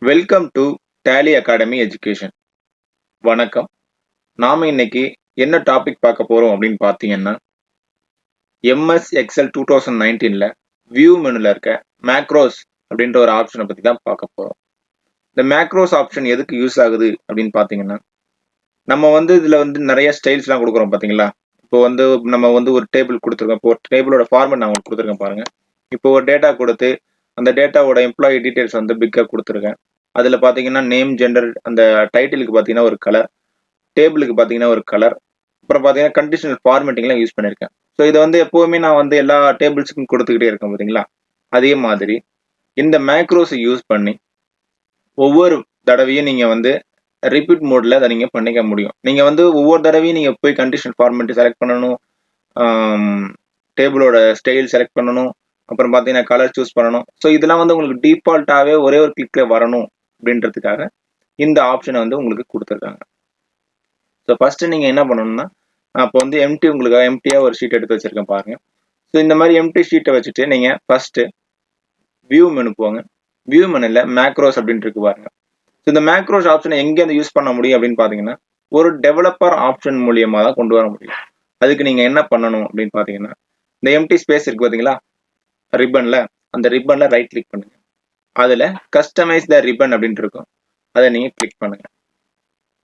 Welcome to Tally academy education. வணக்கம். நாம இன்னைக்கு என்ன டாபிக் பார்க்க போறோம் அப்படின்னு பார்த்தீங்கன்னா, எம்எஸ் எக்ஸல் 2019ல வியூ மெனுல இருக்க மேக்ரோஸ் அப்படின்ற ஒரு ஆப்ஷனை பத்தி தான் பார்க்க போறோம். இந்த மேக்ரோஸ் ஆப்ஷன் எதுக்கு யூஸ் ஆகுது அப்படின்னு பார்த்தீங்கன்னா, நம்ம இதுல நிறைய ஸ்டைல்ஸ்லாம் கொடுக்குறோம் பார்த்தீங்களா? இப்போ நம்ம ஒரு டேபிள் கொடுத்துருக்கோம். இப்போ ஒரு டேபிளோட ஃபார்மேட் நான் உங்களுக்கு கொடுத்துருக்கேன் பாருங்க. இப்போ ஒரு டேட்டா கொடுத்து அந்த டேட்டாவோட எம்ப்ளாயி டீடைல்ஸ் பிக்கா கொடுத்துருக்கேன். அதுல பாத்தீங்கன்னா நேம், ஜெண்டர், அந்த டைட்டிலுக்கு பாத்தீங்கன்னா ஒரு கலர், டேபிளுக்கு பாத்தீங்கன்னா ஒரு கலர், அப்புறம் பாத்தீங்கன்னா கண்டிஷனல் ஃபார்மேட்டிங்லாம் யூஸ் பண்ணிருக்கேன். ஸோ இதை எப்பவுமே நான் எல்லா டேபிள்ஸுக்கும் கொடுத்துக்கிட்டே இருக்கேன் பாத்தீங்களா? அதே மாதிரி இந்த மேக்ரோஸை யூஸ் பண்ணி ஒவ்வொரு தடவையும் நீங்க ரிப்பீட் மோட்ல அதை நீங்க பண்ணிக்க முடியும். நீங்க ஒவ்வொரு தடவையும் நீங்க போய் கண்டிஷனல் ஃபார்மேட் செலக்ட் பண்ணணும், டேபிளோட ஸ்டைல் செலக்ட் பண்ணணும், அப்புறம் பார்த்தீங்கன்னா கலர் சூஸ் பண்ணணும். ஸோ இதெல்லாம் உங்களுக்கு டிஃபால்ட்டாகவே ஒரே ஒரு கிளிக்ல வரணும் அப்படின்றதுக்காக இந்த ஆப்ஷனை உங்களுக்கு கொடுத்துருக்காங்க. ஸோ ஃபர்ஸ்ட் நீங்கள் என்ன பண்ணணும்னா, அப்போ உங்களுக்காக எம்டியாக ஒரு ஷீட் எடுத்து வச்சிருக்கேன் பாருங்க. ஸோ இந்த மாதிரி எம்டி ஷீட்டை வச்சுட்டு நீங்கள் ஃபர்ஸ்ட் வியூ மெனு போங்க. வியூ மெனுல மேக்ரோஸ் அப்படின்னு இருக்கு பாருங்க. ஸோ இந்த மேக்ரோஸ் ஆப்ஷனை எங்கே யூஸ் பண்ண முடியும் அப்படின்னு பார்த்தீங்கன்னா, ஒரு டெவலப்பர் ஆப்ஷன் மூலியமாக தான் கொண்டு வர முடியும். அதுக்கு நீங்கள் என்ன பண்ணணும் அப்படின்னு பார்த்தீங்கன்னா, இந்த எம்டி ஸ்பேஸ் இருக்கு பார்த்தீங்களா ரிப்பன்ல, அந்த ரிப்பன்ல ரைட் கிளிக் பண்ணுங்க. அதுல கஸ்டமைஸ் த ரிப்பன் அப்படின்னு இருக்கும், அதை நீங்க கிளிக் பண்ணுங்க.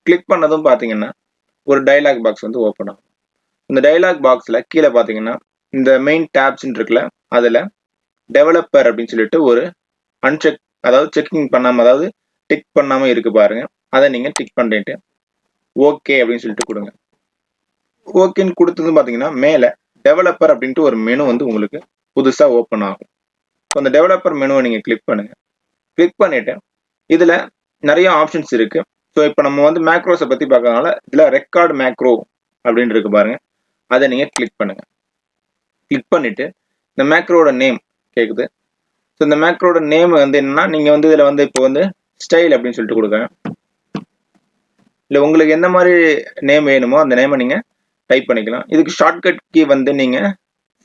கிளிக் பண்ணதும் பாத்தீங்கன்னா ஒரு டயலாக் பாக்ஸ் ஓப்பன் ஆகும். இந்த டயலாக் பாக்ஸ்ல கீழே பாத்தீங்கன்னா இந்த மெயின் டேப்ஸ் இருக்குல்ல, அதுல டெவலப்பர் அப்படின்னு சொல்லிட்டு ஒரு அன்செக், அதாவது செக்கிங் பண்ணாம, அதாவது டிக் பண்ணாம இருக்கு பாருங்க. அதை நீங்க டிக் பண்ணிட்டு ஓகே அப்படின்னு சொல்லிட்டு கொடுங்க. ஓகேன்னு கொடுத்ததும் பாத்தீங்கன்னா மேல டெவலப்பர் அப்படின்ட்டு ஒரு மெனு உங்களுக்கு புதுசா ஓப்பன் ஆகும். அந்த டெவலப்பர் மெனுவை நீங்க கிளிக் பண்ணுங்க. கிளிக் பண்ணிட்டு இதுல நிறைய ஆப்ஷன்ஸ் இருக்கு. ஸோ இப்போ நம்ம மேக்ரோஸை பத்தி பார்க்கறதுனால இதுல ரெக்கார்ட் மேக்ரோ அப்படின்னு இருக்கு பாருங்க, அதை நீங்க கிளிக் பண்ணுங்க. கிளிக் பண்ணிட்டு இந்த மேக்ரோட நேம் கேக்குது. ஸோ இந்த மேக்ரோட நேம் என்னன்னா, நீங்க இதுல இப்போ ஸ்டைல் அப்படின்னு சொல்லிட்டு கொடுங்க. இல்ல உங்களுக்கு எந்த மாதிரி நேம் வேணுமோ அந்த நேமை நீங்க டைப் பண்ணிக்கலாம். இதுக்கு ஷார்ட்கட் கீ நீங்க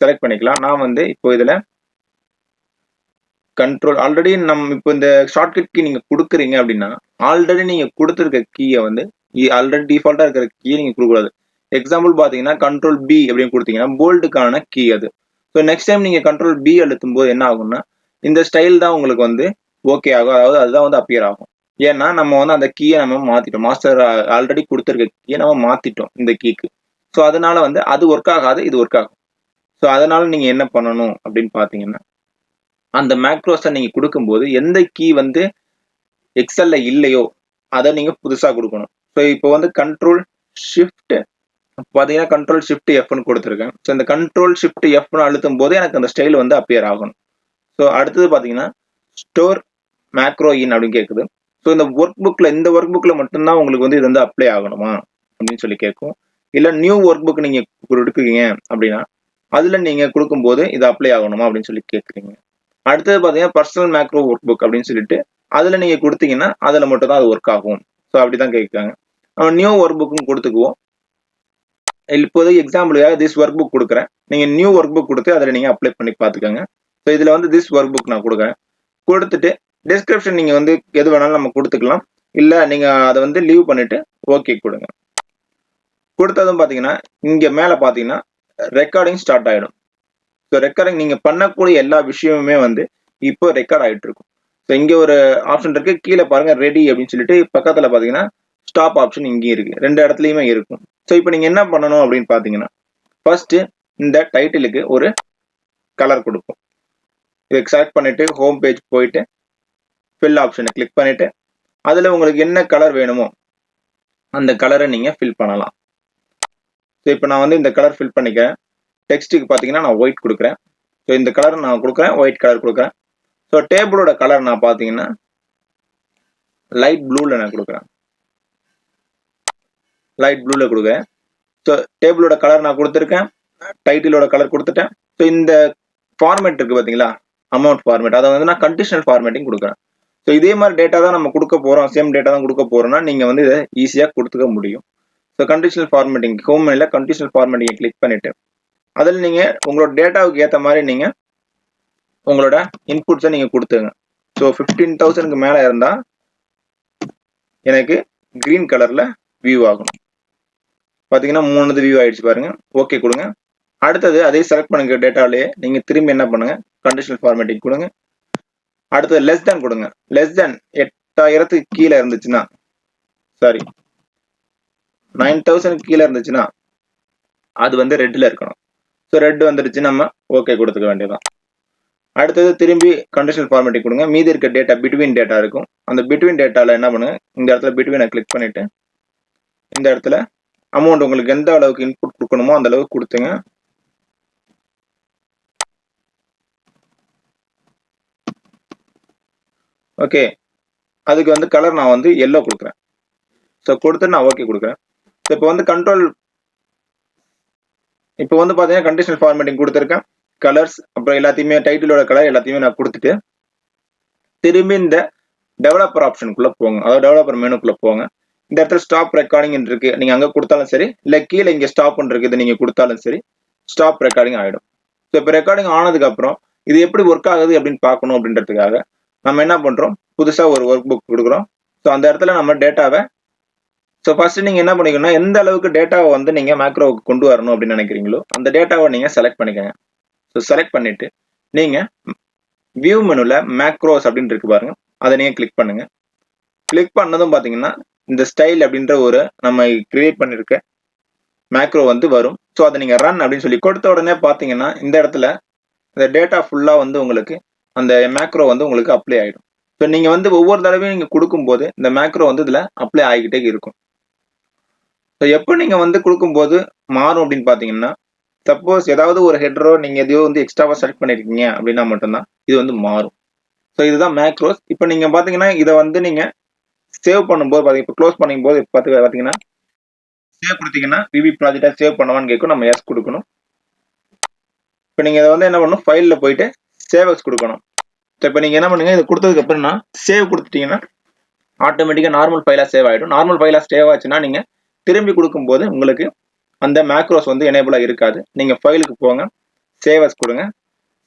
செலக்ட் பண்ணிக்கலாம். நான் இப்போ இதுல கண்ட்ரோல், ஆல்ரெடி நம்ம இப்போ இந்த ஷார்ட்கட் கீ நீங்க கொடுக்குறீங்க அப்படின்னா, ஆல்ரெடி நீங்க கொடுத்துருக்க கீயை ஆல்ரெடி டிஃபால்ட்டா இருக்கிற கீயை நீங்க கொடுக்கக்கூடாது. எக்ஸாம்பிள் பாத்தீங்கன்னா கண்ட்ரோல் பி அப்படின்னு கொடுத்தீங்கன்னா போல்டுக்கான கீ அது. ஸோ நெக்ஸ்ட் டைம் நீங்க கண்ட்ரோல் பி அழுத்தும் போது என்ன ஆகும்னா, இந்த ஸ்டைல் தான் உங்களுக்கு ஓகே ஆகும், அதாவது அதுதான் அப்பியர் ஆகும். ஏன்னா நம்ம அந்த கீயை நம்ம மாத்திட்டோம், மாஸ்டர் ஆல்ரெடி கொடுத்துருக்க கீயை நம்ம மாத்திட்டோம் இந்த கீக்கு. ஸோ அதனால அது ஒர்க் ஆகாது, இது ஒர்க் ஆகும். ஸோ அதனால நீங்க என்ன பண்ணணும் அப்படின்னு பாத்தீங்கன்னா, அந்த மேக்ரோஸை நீங்க கொடுக்கும்போது எந்த கீ எக்ஸல்ல இல்லையோ அதை நீங்க புதுசா கொடுக்கணும். ஸோ இப்போ கண்ட்ரோல் ஷிஃப்ட் பாத்தீங்கன்னா கண்ட்ரோல் ஷிஃப்ட் எஃப்னு கொடுத்துருக்கேன். ஸோ இந்த கண்ட்ரோல் ஷிஃப்ட் எஃப்னு அழுத்தும் போது எனக்கு அந்த ஸ்டைல் அப்பியர் ஆகணும். ஸோ அடுத்தது பாத்தீங்கன்னா ஸ்டோர் மேக்ரோ இன் அப்படின்னு கேட்குது. ஸோ இந்த ஒர்க் புக்ல மட்டும்தான் உங்களுக்கு இது அப்ளை ஆகணுமா அப்படின்னு சொல்லி கேட்கும். இல்ல நியூ ஒர்க் புக் நீங்க எடுக்கிறீங்க அப்படின்னா அதுல நீங்க கொடுக்கும்போது இது அப்ளை ஆகணுமா அப்படின்னு சொல்லி கேட்குறீங்க. அடுத்தது பாத்தீங்கன்னா பர்சனல் மேக்ரோ ஒர்க் புக் அப்படின்னு சொல்லிட்டு அதுல நீங்க கொடுத்தீங்கன்னா அதுல மட்டும் தான் அது ஒர்க் ஆகும். ஸோ அப்படிதான் கேட்காங்க. நியூ ஒர்க் புக்கும் கொடுத்துக்குவோம். இப்போதைக்கு எக்ஸாம்பிளுக்காக திஸ் ஒர்க் புக் கொடுக்குறேன். நீங்க நியூ ஒர்க் புக் கொடுத்து அதில் நீங்க அப்ளை பண்ணி பார்த்துக்கோங்க. ஸோ இதுல திஸ் ஒர்க் புக் நான் கொடுக்குறேன். கொடுத்துட்டு டிஸ்கிரிப்ஷன் நீங்க எது வேணாலும் நம்ம கொடுத்துக்கலாம். இல்ல நீங்க அதை லீவ் பண்ணிட்டு ஓகே கொடுங்க. கொடுத்ததும் பாத்தீங்கன்னா இங்க மேல பாத்தீங்கன்னா ரெக்கார்டிங் ஸ்டார்ட் ஆயிடும். ஸோ ரெக்கார்டிங் நீங்க பண்ணக்கூடிய எல்லா விஷயமுமே இப்போ ரெக்கார்ட் ஆயிட்டு இருக்கும். ஸோ இங்க ஒரு ஆப்ஷன் இருக்கு, கீழே பாருங்க ரெடி அப்படின்னு சொல்லிட்டு பக்கத்துல பாத்தீங்கன்னா ஸ்டாப் ஆப்ஷன் இங்கேயும் இருக்கு, ரெண்டு இடத்துலயுமே இருக்கும். ஸோ இப்போ நீங்க என்ன பண்ணணும் அப்படின்னு பாத்தீங்கன்னா, ஃபர்ஸ்ட் இந்த டைட்டிலுக்கு ஒரு கலர் கொடுப்போம். இதுக்கு செலக்ட் பண்ணிட்டு ஹோம் பேஜ் போயிட்டு ஃபில் ஆப்ஷனை கிளிக் பண்ணிட்டு அதுல உங்களுக்கு என்ன கலர் வேணுமோ அந்த கலரை நீங்க ஃபில் பண்ணலாம். ஸோ இப்போ நான் இந்த கலர் ஃபில் பண்ணிக்கிறேன். டெக்ஸ்ட்டுக்கு பாத்தீங்கன்னா நான் ஒயிட் கொடுக்குறேன். ஸோ இந்த கலர் நான் கொடுக்குறேன், ஒயிட் கலர் கொடுக்குறேன். ஸோ டேபிளோட கலர் நான் பாத்தீங்கன்னா லைட் ப்ளூல நான் கொடுக்குறேன், லைட் ப்ளூல கொடுக்குறேன். ஸோ டேபிளோட கலர் நான் கொடுத்துருக்கேன், டைட்டிலோட கலர் கொடுத்துட்டேன். ஸோ இந்த ஃபார்மேட் இருக்கு பாத்தீங்களா, அமௌண்ட் ஃபார்மேட், அதை நான் கண்டிஷனல் ஃபார்மேட்டிங் கொடுக்குறேன். ஸோ இதே மாதிரி டேட்டா தான் நம்ம கொடுக்க போறோம், சேம் டேட்டா தான் கொடுக்க போறோம்னா நீங்க இதை ஈஸியா கொடுத்துக்க முடியும். ஸோ கண்டிஷனல் ஃபார்மேட்டிங் ஹோம் மெனுல கண்டிஷனல் ஃபார்மேட்டிங் கிளிக் பண்ணிட்டு அதில் நீங்க உங்களோட டேட்டாவுக்கு ஏற்ற மாதிரி நீங்க உங்களோட இன்புட்ஸை நீங்க கொடுத்துங்க. ஸோ 15,000க்கு மேல இருந்தா எனக்கு கிரீன் கலர்ல வியூ ஆகும். பாத்தீங்கன்னா 3 வியூ ஆயிடுச்சு பாருங்க. ஓகே கொடுங்க. அடுத்தது அதே செலக்ட் பண்ணுங்க டேட்டாலே நீங்க திரும்பி என்ன பண்ணுங்க, கண்டிஷனல் ஃபார்மேட்டிங் கொடுங்க. அடுத்தது லெஸ் தேன் கொடுங்க. லெஸ் தேன் 8000க்கு கீழே இருந்துச்சுன்னா, சாரி 9000 கீழே இருந்துச்சுன்னா அது வந்து ரெட்ல இருக்கணும். ஸோ ரெட் வந்துருச்சு, நம்ம ஓகே கொடுத்துக்க வேண்டியதான். அடுத்தது திரும்பி கண்டிஷனல் ஃபார்மேட்டிங் கொடுங்க. மீதி இருக்க டேட்டா பிட்வீன் டேட்டா இருக்கும். அந்த பிட்வீன் டேட்டால என்ன பண்ணுங்க, இந்த இடத்துல பிட்வீனை கிளிக் பண்ணிட்டு இந்த இடத்துல அமௌண்ட் உங்களுக்கு எந்த அளவுக்கு இன்புட் கொடுக்கணுமோ அந்த அளவுக்கு கொடுத்துங்க. ஓகே, அதுக்கு வந்து கலர் நான் வந்து எல்லோ கொடுக்குறேன். ஸோ கொடுத்து நான் ஓகே கொடுக்குறேன். ஸோ இப்போ வந்து இப்போ வந்து பார்த்தீங்கன்னா கண்டிஷனல் ஃபார்மேட்டிங் கொடுத்துருக்கேன். கலர்ஸ் அப்புறம் எல்லாத்தையுமே டைட்டிலோட கலர் எல்லாத்தையுமே நான் கொடுத்துட்டு திரும்பி இந்த டெவலப்பர் ஆப்ஷனுக்குள்ள போங்க. அதாவது டெவலப்பர் மெனுக்குள்ள போங்க. இந்த இடத்துல ஸ்டாப் ரெக்கார்டிங் இருக்கு. நீங்க அங்க கொடுத்தாலும் சரி, இல்ல கீழே இங்க ஸ்டாப் இருக்கு, இதை நீங்க கொடுத்தாலும் சரி ஸ்டாப் ரெக்கார்டிங் ஆயிடும். ஸோ இப்போ ரெக்கார்டிங் ஆனதுக்கு அப்புறம் இது எப்படி ஒர்க் ஆகுது அப்படின்னு பார்க்கணும் அப்படின்றதுக்காக நம்ம என்ன பண்றோம், புதுசா ஒரு ஒர்க் புக் கொடுக்குறோம். ஸோ அந்த இடத்துல நம்ம டேட்டாவை ஸோ ஃபர்ஸ்ட் நீங்க என்ன பண்ணிக்கணும்னா எந்த அளவுக்கு டேட்டாவை வந்து நீங்க மேக்ரோவுக்கு கொண்டு வரணும் அப்படின்னு நினைக்கிறீங்களோ அந்த டேட்டாவை நீங்க செலக்ட் பண்ணிக்கோங்க. ஸோ செலக்ட் பண்ணிட்டு நீங்க வியூ மெனுல மேக்ரோஸ் அப்படின்னு இருக்கு பாருங்க, அதை நீங்க கிளிக் பண்ணுங்க. கிளிக் பண்ணதும் பாத்தீங்கன்னா இந்த ஸ்டைல் அப்படின்ற ஒரு நம்ம கிரியேட் பண்ணிருக்க மேக்ரோ வந்து வரும். ஸோ அதை நீங்க ரன் அப்படின்னு சொல்லி கொடுத்த உடனே பாத்தீங்கன்னா இந்த இடத்துல இந்த டேட்டா ஃபுல்லா வந்து உங்களுக்கு அந்த மேக்ரோ வந்து உங்களுக்கு அப்ளை ஆயிடும். ஸோ நீங்க வந்து ஒவ்வொரு தடவையும் நீங்க கொடுக்கும்போது இந்த மேக்ரோ வந்து இதுல அப்ளை ஆகிக்கிட்டே இருக்கும். ஸோ எப்போ நீங்க வந்து கொடுக்கும்போது மாறும் அப்படின்னு பாத்தீங்கன்னா, சப்போஸ் ஏதாவது ஒரு ஹெட்ரோ நீங்க எதையோ வந்து எக்ஸ்ட்ராவா செலக்ட் பண்ணிருக்கீங்க அப்படின்னா மட்டும்தான் இது வந்து மாறும். ஸோ இதுதான் மேக்ரோஸ். இப்போ நீங்க பாத்தீங்கன்னா இதை வந்து நீங்க சேவ் பண்ணும்போது இப்போ க்ளோஸ் பண்ணும்போது பாத்தீங்கன்னா சேவ் கொடுத்தீங்கன்னா விவி ப்ராஜெக்டா சேவ் பண்ணவான்னு கேட்கும். நம்ம எஸ் கொடுக்கணும். இப்போ நீங்க இதை வந்து என்ன பண்ணணும், ஃபைல்ல போயிட்டு சேவ் எஸ் கொடுக்கணும். இப்போ நீங்க என்ன பண்ணுங்க, இதை கொடுத்ததுக்கு அப்புறம்னா சேவ் கொடுத்துட்டீங்கன்னா ஆட்டோமேட்டிக்கா நார்மல் ஃபைலா சேவ் ஆயிடும். நார்மல் ஃபைலா சேவ் ஆச்சுன்னா நீங்க திரும்பி கொடுக்கும்போது உங்களுக்கு அந்த மேக்ரோஸ் வந்து எனேபிளா இருக்காது. நீங்க ஃபைலுக்கு போங்க, சேவ் எஸ் கொடுங்க.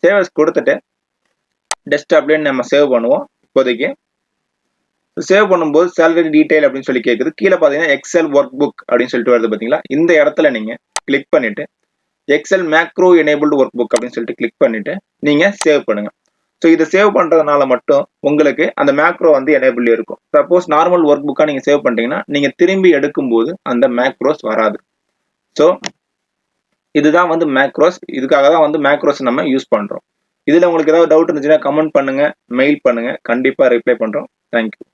சேவ் எஸ் கொடுத்துட்டு டெஸ்க்டாப்லயே நம்ம சேவ் பண்ணுவோம். இப்போதைக்கு சேவ் பண்ணும்போது சேலரி டீடைல் அப்படின்னு சொல்லி கேட்குது. கீழே பார்த்தீங்கன்னா எக்ஸல் ஒர்க் புக் அப்படின்னு சொல்லிட்டு வருது பார்த்தீங்களா, இந்த இடத்துல நீங்க கிளிக் பண்ணிட்டு Excel macro enabled workbook அப்படின்னு சொல்லிட்டு கிளிக் பண்ணிட்டு நீங்க சேவ் பண்ணுங்க. ஸோ இதை சேவ் பண்றதுனால மட்டும் உங்களுக்கு அந்த மேக்ரோ வந்து எனேபிள் இருக்கும். சப்போஸ் நார்மல் ஒர்க் புக்கா நீங்க சேவ் பண்ணிட்டீங்கன்னா நீங்க திரும்பி எடுக்கும்போது அந்த மேக்ரோஸ் வராது. ஸோ இதுதான் வந்து மேக்ரோஸ். இதுக்காக தான் வந்து மேக்ரோஸ் நம்ம யூஸ் பண்றோம். இதுல உங்களுக்கு ஏதாவது டவுட் இருந்துச்சுன்னா கமெண்ட் பண்ணுங்க, மெயில் பண்ணுங்க, கண்டிப்பா ரிப்ளை பண்றோம். தேங்க்யூ.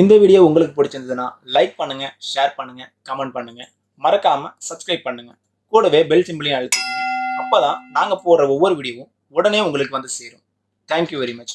இந்த வீடியோ உங்களுக்கு பிடிச்சிருந்ததுன்னா லைக் பண்ணுங்க, ஷேர் பண்ணுங்க, கமெண்ட் பண்ணுங்க, மறக்காம சப்ஸ்கிரைப் பண்ணுங்க. கூடவே பெல் சிம்பிளையும் அழுத்திக்கங்க. அப்பதான் நாங்க போடுற ஒவ்வொரு வீடியோவும் உடனே உங்களுக்கு வந்து சேரும். Thank you very much.